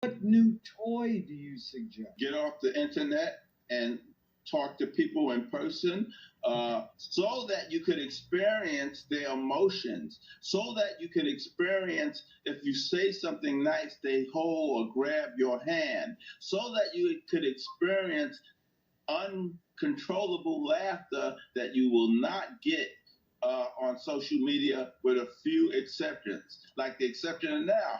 What new toy do you suggest? Get off the internet and talk to people in person, so that you could experience their emotions, so that you can experience if you say something nice, they hold or grab your hand, so that you could experience uncontrollable laughter that you will not get on social media, with a few exceptions, like the exception of now.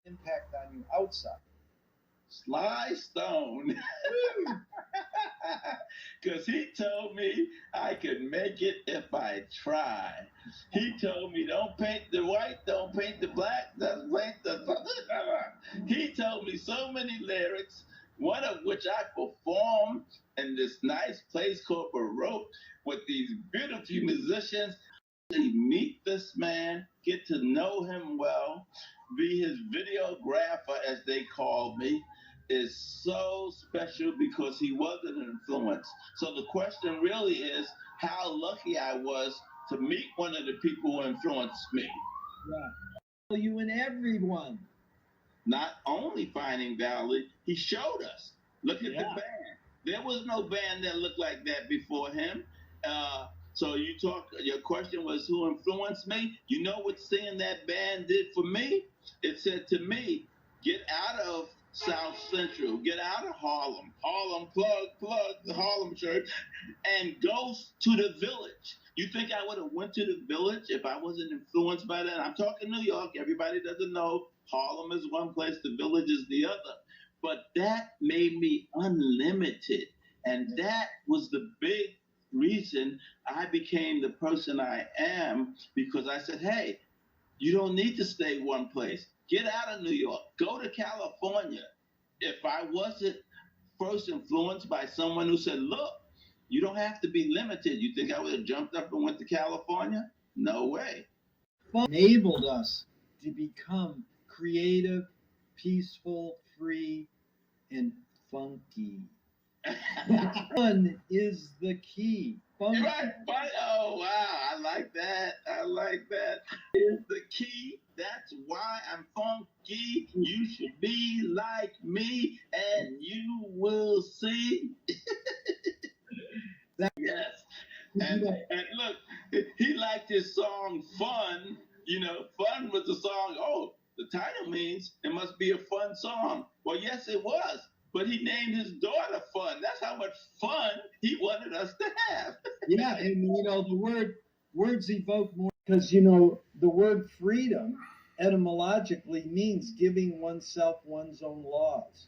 Impact on you outside. Sly Stone. Because he told me I could make it if I try. He told me, don't paint the white, don't paint the black, don't paint the... He told me so many lyrics, one of which I performed in this nice place called Baroque with these beautiful musicians. Meet this man, get to know him well, be his videographer, as they called me, is so special because he was an influence. So the question really is how lucky I was to meet one of the people who influenced me. Yeah. You and everyone. Not only finding Valley, he showed us. Look at the band. There was no band that looked like that before him. So your question was who influenced me? You know what seeing that band did for me? It said to me, get out of South Central, get out of Harlem, plug the Harlem church, and go to the Village. You think I would have went to the Village if I wasn't influenced by that? I'm talking New York. Everybody doesn't know Harlem is one place, the Village is the other. But that made me unlimited. And that was the big reason I became the person I am, because I said, hey, you don't need to stay one place. Get out of New York. Go to California. If I wasn't first influenced by someone who said, look, you don't have to be limited, you think I would have jumped up and went to California? No way. Enabled us to become creative, peaceful, free, and funky. Fun is the key. Funky. Right. Oh, wow. I like that. Is the key. That's why I'm funky. You should be like me, and you will see. Yes. And look, he liked his song Fun. Fun was the song. Oh, the title means it must be a fun song. Well, yes, it was. But he named his daughter Fun. That's how much fun he wanted us to have. Yeah, and the words evoke more, because the word freedom etymologically means giving oneself one's own laws.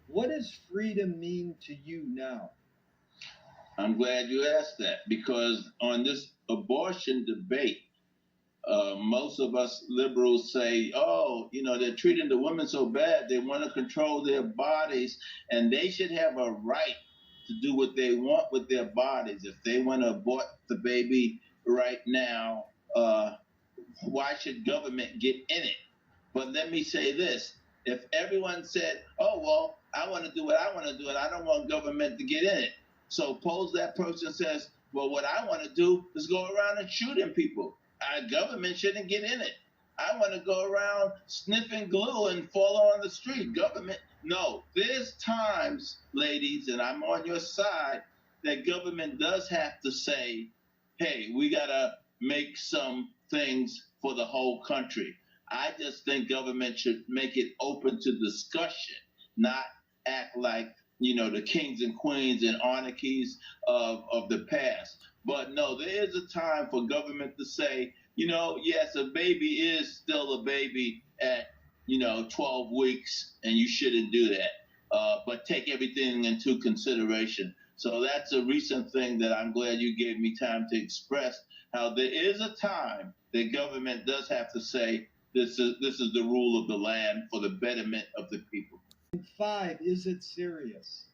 What does freedom mean to you now? I'm glad you asked that, because on this abortion debate, most of us liberals say, oh, they're treating the women so bad, they want to control their bodies, and they should have a right to do what they want with their bodies. If they want to abort the baby right now, why should government get in it? But let me say this. If everyone said, oh, well, I want to do what I want to do, and I don't want government to get in it. So suppose that person says, well, what I want to do is go around and shooting people. Our government shouldn't get in it. I want to go around sniffing glue and fall on the street. Government, no. There's times, ladies, and I'm on your side, that government does have to say, hey, we got to make some things for the whole country. I just think government should make it open to discussion, not act like, the kings and queens and monarchies of the past. But no, there is a time for government to say, yes, a baby is still a baby at, 12 weeks, and you shouldn't do that. But take everything into consideration. So that's a recent thing that I'm glad you gave me time to express, how there is a time that government does have to say, this is the rule of the land for the betterment of the people. 5, is it serious?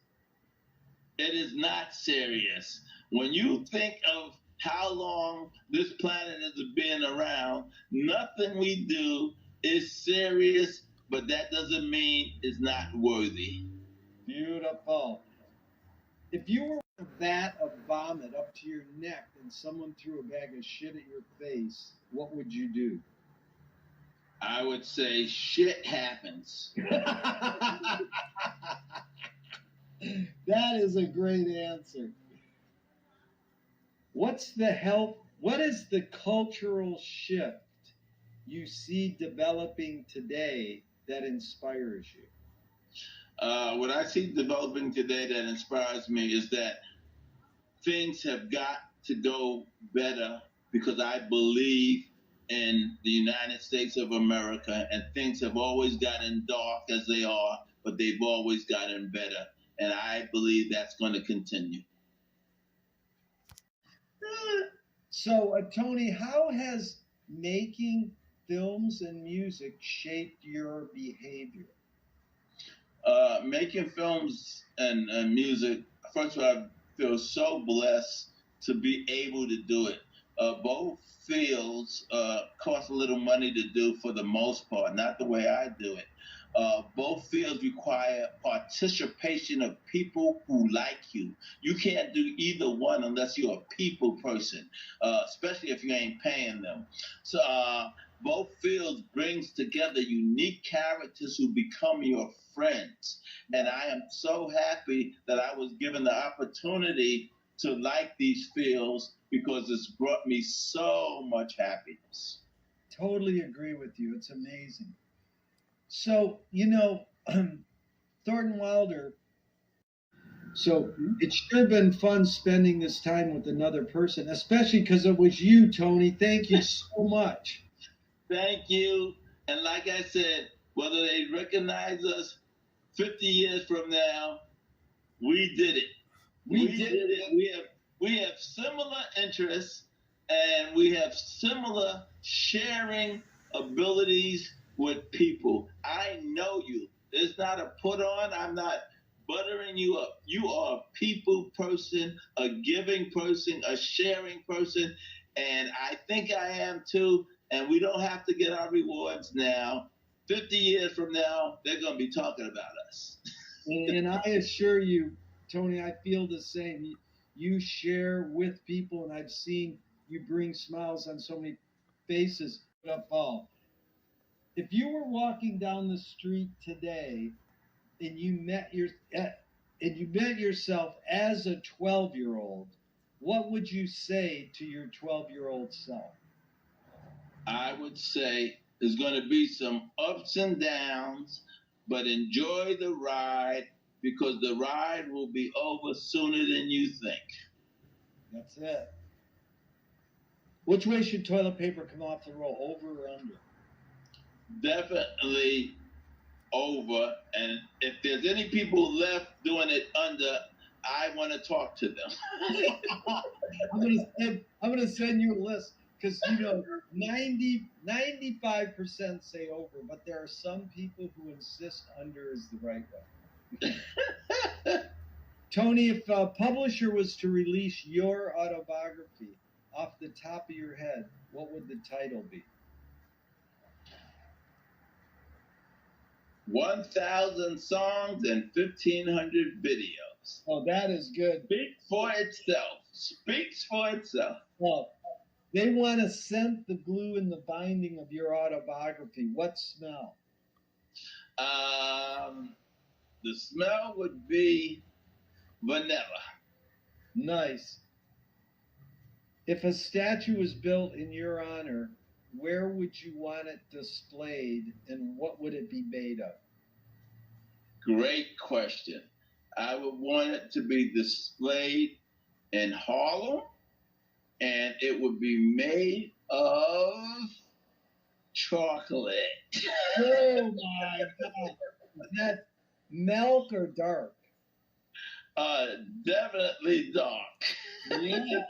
It is not serious. When you think of how long this planet has been around, nothing we do is serious, but that doesn't mean it's not worthy. Beautiful. If you were a vat of vomit up to your neck and someone threw a bag of shit at your face, what would you do? I would say shit happens. That is a great answer. What is the cultural shift you see developing today that inspires you? What I see developing today that inspires me is that things have got to go better because I believe in the United States of America, and things have always gotten dark as they are, but they've always gotten better. And I believe that's going to continue. So, Tony, how has making films and music shaped your behavior? Making films and music, first of all, I feel so blessed to be able to do it. Both fields cost a little money to do for the most part, not the way I do it. Both fields require participation of people who like you. You can't do either one unless you're a people person, especially if you ain't paying them. So both fields brings together unique characters who become your friends. And I am so happy that I was given the opportunity to like these fields because it's brought me so much happiness. Totally agree with you. It's amazing. So, Thornton Wilder, so it's sure been fun spending this time with another person, especially because it was you, Tony. Thank you so much. Thank you. And like I said, whether they recognize us 50 years from now, we did it. We did it. We have similar interests and we have similar sharing abilities with people. I know you. It's not a put on. I'm not buttering you up. You are a people person, a giving person, a sharing person. And I think I am too. And we don't have to get our rewards now. 50 years from now, they're going to be talking about us. And I assure you, Tony, I feel the same. You share with people, and I've seen you bring smiles on so many faces. If you were walking down the street today and you met yourself as a 12-year-old, what would you say to your 12-year-old self? I would say there's going to be some ups and downs, but enjoy the ride because the ride will be over sooner than you think. That's it. Which way should toilet paper come off the roll, over or under? Definitely over. And if there's any people left doing it under, I want to talk to them. I'm gonna send you a list because 95% say over, but there are some people who insist under is the right way. Tony, if a publisher was to release your autobiography off the top of your head, what would the title be? 1,000 songs and 1,500 videos. Oh, that is good. Speaks for itself. Speaks for itself. Well, they want to scent the glue in the binding of your autobiography. What smell? The smell would be vanilla. Nice. If a statue was built in your honor, where would you want it displayed and what would it be made of? Great question. I would want it to be displayed in Harlem and it would be made of chocolate. Oh my God. Is that milk or dark? Definitely dark. Yeah.